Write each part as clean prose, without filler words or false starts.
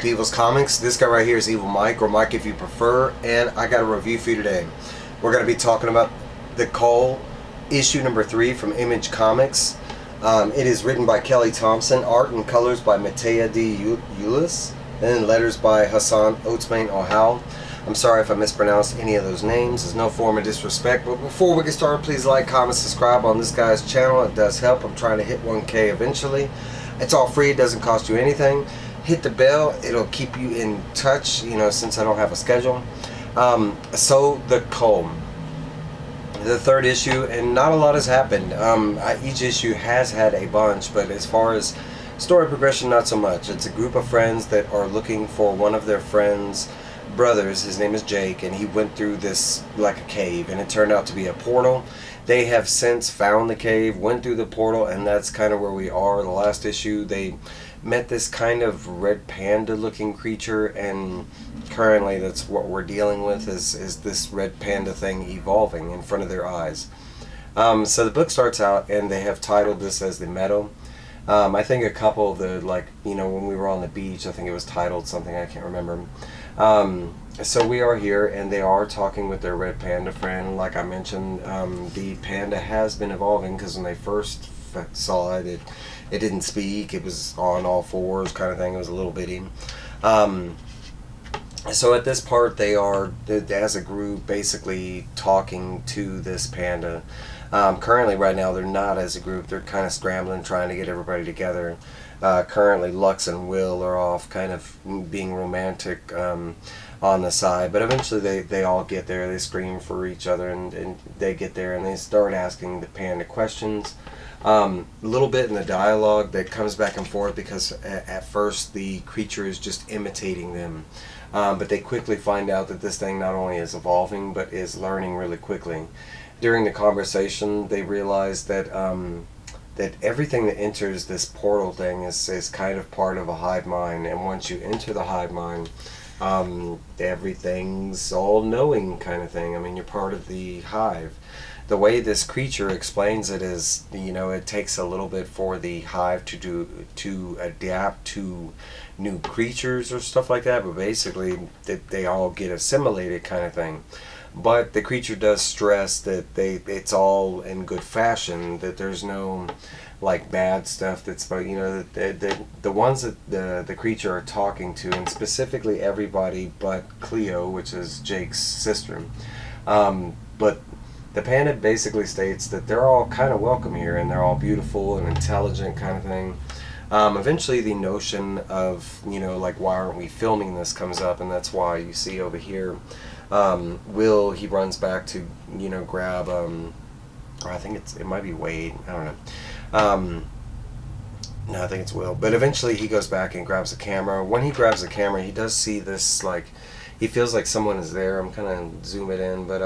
People's Comics. This guy right here is Evil Mike, or Mike if you prefer, and I got a review for you today. We're going to be talking about the Cull issue number 3 from Image Comics. It is written by Kelly Thompson, art and colors by Mattia and then letters by Hassan, Otsmane-Elhaou. I'm sorry if I mispronounced any of those names. There's no form of disrespect. But before we get started, please like, comment, subscribe on this guy's channel. It does help. I'm trying to hit 1K eventually. It's all free. It doesn't cost you anything. Hit the bell. It'll keep you in touch, you know, since I don't have a schedule. So the Cull, the 3rd issue, and not a lot has happened. Each issue has had a bunch, but as far as story progression, not so much. It's a group of friends that are looking for one of their friends' brothers. His name is Jake, and he went through this like a cave, and it turned out to be a portal. They have since found the cave, went through the portal, and that's kind of where we are. The last issue, they met this kind of red panda looking creature, and currently that's what we're dealing with, is this red panda thing evolving in front of their eyes. So the book starts out, and they have titled this as the Meadow. I think a couple of the, like, you know, when we were on the beach, I think it was titled something, I can't remember. So we are here, and they are talking with their red panda friend. Like I mentioned, the panda has been evolving, because when they first saw it, it didn't speak. It was on all fours kind of thing. It was a little bitty. So at this part, they are, as a group, basically talking to this panda. Currently, right now, they're not as a group. They're kind of scrambling, trying to get everybody together. Currently, Lux and Will are off kind of being romantic on the side, but eventually they all get there. They scream for each other, and they get there, and they start asking the panda questions. A little bit in the dialogue that comes back and forth, because at first the creature is just imitating them, but they quickly find out that this thing not only is evolving, but is learning really quickly. During the conversation, they realize that that everything that enters this portal thing is kind of part of a hive mind, and once you enter the hive mind, everything's all-knowing kind of thing. I mean, you're part of the hive. The way this creature explains it is, you know, it takes a little bit for the hive to adapt to new creatures or stuff like that, but basically they all get assimilated kind of thing. But the creature does stress that it's all in good fashion, that there's no like bad stuff that's, you know, the ones that the creature are talking to, and specifically everybody but Cleo, which is Jake's sister. But the panda basically states that they're all kind of welcome here, and they're all beautiful and intelligent kind of thing. Eventually the notion of, you know, like, why aren't we filming this comes up, and that's why you see over here Will, he runs back to, you know, grab or I think it might be Wade, I don't know. No, I think it's Will, but eventually he goes back and grabs the camera. When he grabs the camera, he does see this, like, he feels like someone is there. I'm kind of zoom it in, but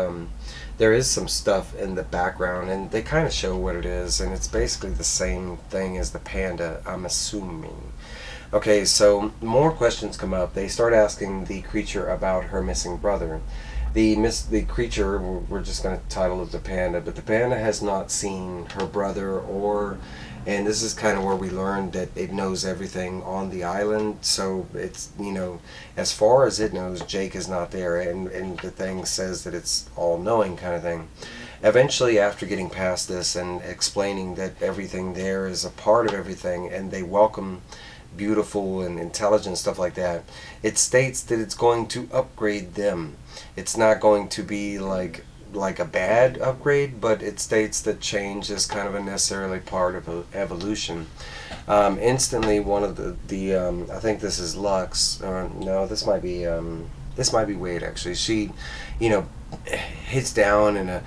there is some stuff in the background, and they kind of show what it is, and it's basically the same thing as the panda, I'm assuming. Okay, so more questions come up. They start asking the creature about her missing brother. The creature, we're just going to title it the panda, but the panda has not seen her brother, and this is kind of where we learned that it knows everything on the island. So it's, you know, as far as it knows, Jake is not there, and the thing says that it's all-knowing kind of thing. Eventually, after getting past this and explaining that everything there is a part of everything, and they welcome beautiful and intelligent stuff like that, it states that it's going to upgrade them. It's not going to be like a bad upgrade, but it states that change is kind of a necessarily part of evolution. Instantly, one of the I think this is Lux, or no, this might be Wade actually. She, you know, hits down in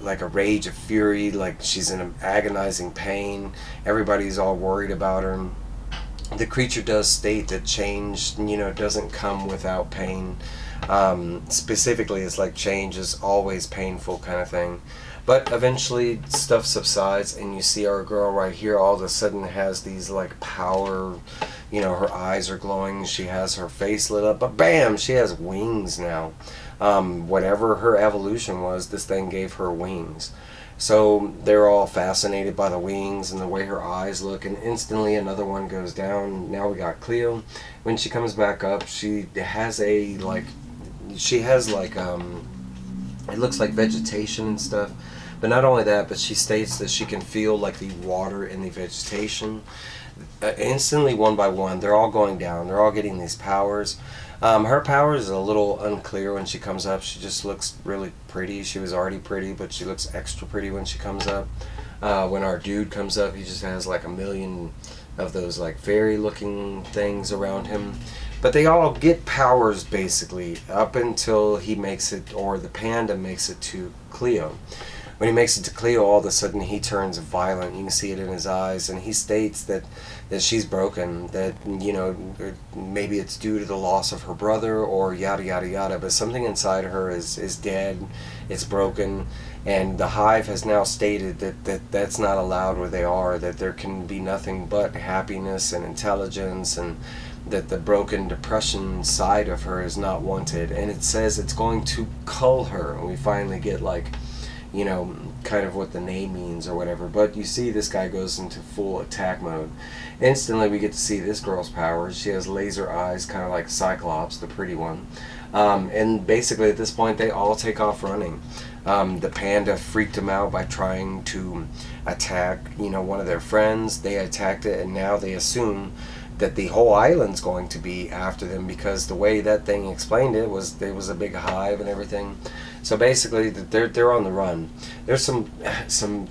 like a rage of fury, like she's in an agonizing pain. Everybody's all worried about her. The creature does state that change, you know, doesn't come without pain. Specifically, it's like change is always painful kind of thing. But eventually stuff subsides, and you see our girl right here all of a sudden has these like power, you know, her eyes are glowing, she has her face lit up, but bam, she has wings now. Whatever her evolution was, this thing gave her wings. So they're all fascinated by the wings and the way her eyes look, and instantly another one goes down. Now we got Cleo. When she comes back up, she has a like, it looks like vegetation and stuff. But not only that, but she states that she can feel like the water in the vegetation. Instantly, one by one, they're all going down. They're all getting these powers. Her powers is a little unclear when she comes up. She just looks really pretty. She was already pretty, but she looks extra pretty when she comes up. When our dude comes up, he just has like a million of those like fairy looking things around him. But they all get powers basically up until he makes it, or the panda makes it to Cleo. When he makes it to Cleo, all of a sudden he turns violent. You can see it in his eyes, and he states that she's broken, that, you know, maybe it's due to the loss of her brother or yada yada yada, but something inside her is dead, it's broken, and the hive has now stated that that's not allowed where they are, that there can be nothing but happiness and intelligence, and that the broken depression side of her is not wanted, and it says it's going to cull her, and we finally get like, you know, kind of what the name means or whatever. But you see this guy goes into full attack mode. Instantly we get to see this girl's powers. She has laser eyes, kind of like Cyclops, the pretty one. And basically at this point they all take off running. The panda freaked him out by trying to attack, you know, one of their friends. They attacked it, and now they assume that the whole island's going to be after them, because the way that thing explained it was there was a big hive and everything. So basically they're on the run. There's some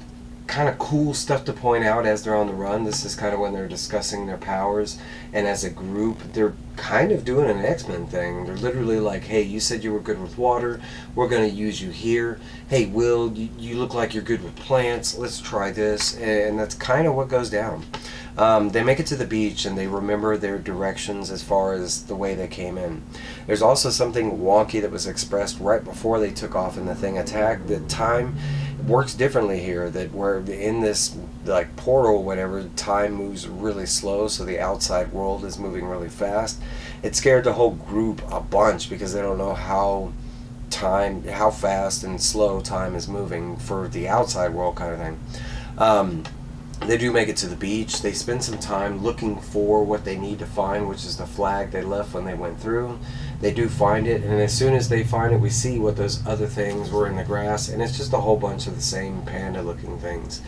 kind of cool stuff to point out as they're on the run. This is kind of when they're discussing their powers, and as a group they're kind of doing an X-Men thing. They're literally like, hey, you said you were good with water, we're going to use you here. Hey, Will, you look like you're good with plants, let's try this. And that's kind of what goes down. They make it to the beach, and they remember their directions as far as the way they came in. There's also something wonky that was expressed right before they took off and the thing attacked. The time works differently here, that we're in this like portal, whatever, time moves really slow, so the outside world is moving really fast. It scared the whole group a bunch because they don't know how fast and slow time is moving for the outside world kind of thing. They do make it to the beach. They spend some time looking for what they need to find, which is the flag they left when they went through. They do find it, and as soon as they find it, we see what those other things were in the grass, and it's just a whole bunch of the same panda-looking things.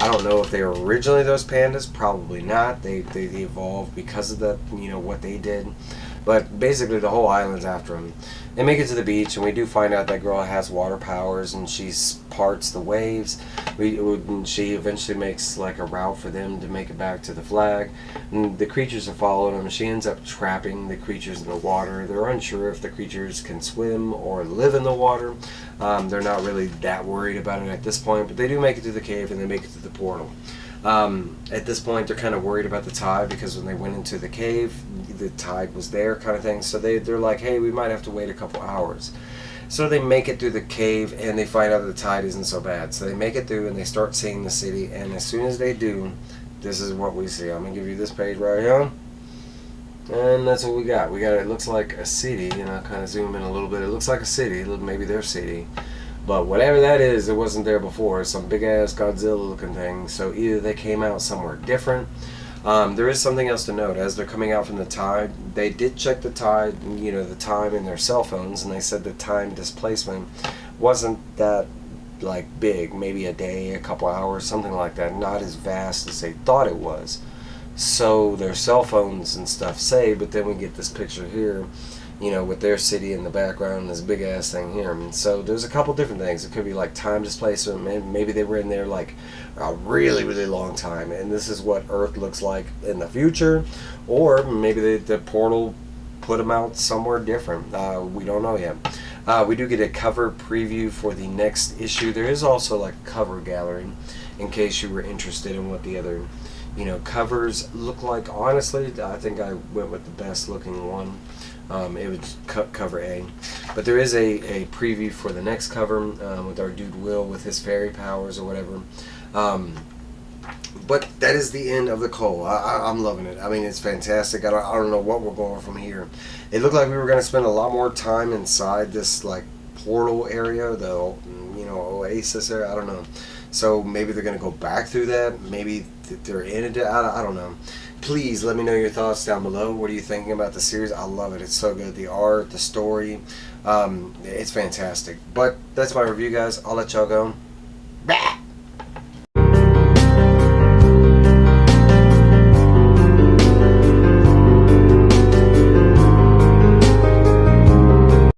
I don't know if they were originally those pandas. Probably not. They evolved because of the, you know, what they did. But basically the whole island's after them. They make it to the beach, and we do find out that girl has water powers, and she parts the waves. She eventually makes like a route for them to make it back to the flag. And the creatures are following them. She ends up trapping the creatures in the water. They're unsure if the creatures can swim or live in the water. They're not really that worried about it at this point, but they do make it to the cave, and they make it to the portal. At this point, they're kind of worried about the tide, because when they went into the cave, the tide was there kind of thing. So they're like, hey, we might have to wait a couple hours. So they make it through the cave, and they find out the tide isn't so bad. So they make it through, and they start seeing the city. And as soon as they do, this is what we see. I'm going to give you this page right here. And that's what we got. It looks like a city, you know, kind of zoom in a little bit. It looks like a city, maybe their city. But whatever that is, it wasn't there before. Some big-ass Godzilla-looking thing. So either they came out somewhere different. There is something else to note. As they're coming out from the tide, they did check the tide, you know, the time in their cell phones, and they said the time displacement wasn't that, like, big. Maybe a day, a couple hours, something like that. Not as vast as they thought it was. So their cell phones and stuff say, but then we get this picture here, you know, with their city in the background and this big ass thing here. And so there's a couple different things. It could be like time displacement. Maybe they were in there like a really, really long time, and this is what Earth looks like in the future. Or maybe the portal put them out somewhere different. We don't know yet. We do get a cover preview for the next issue. There is also like a cover gallery in case you were interested in what the other, you know, covers look like. Honestly, I think I went with the best looking one. It was cover A, but there is a preview for the next cover with our dude Will with his fairy powers or whatever. But that is the end of the Cull. I'm loving it. I mean, it's fantastic. I don't know what we're going from here. It looked like we were going to spend a lot more time inside this like portal area, the, you know, oasis area. I don't know. So maybe they're going to go back through that. Maybe they're in it. I don't know. Please let me know your thoughts down below. What are you thinking about the series? I love it. It's so good. The art, the story, it's fantastic. But that's my review, guys. I'll let y'all go.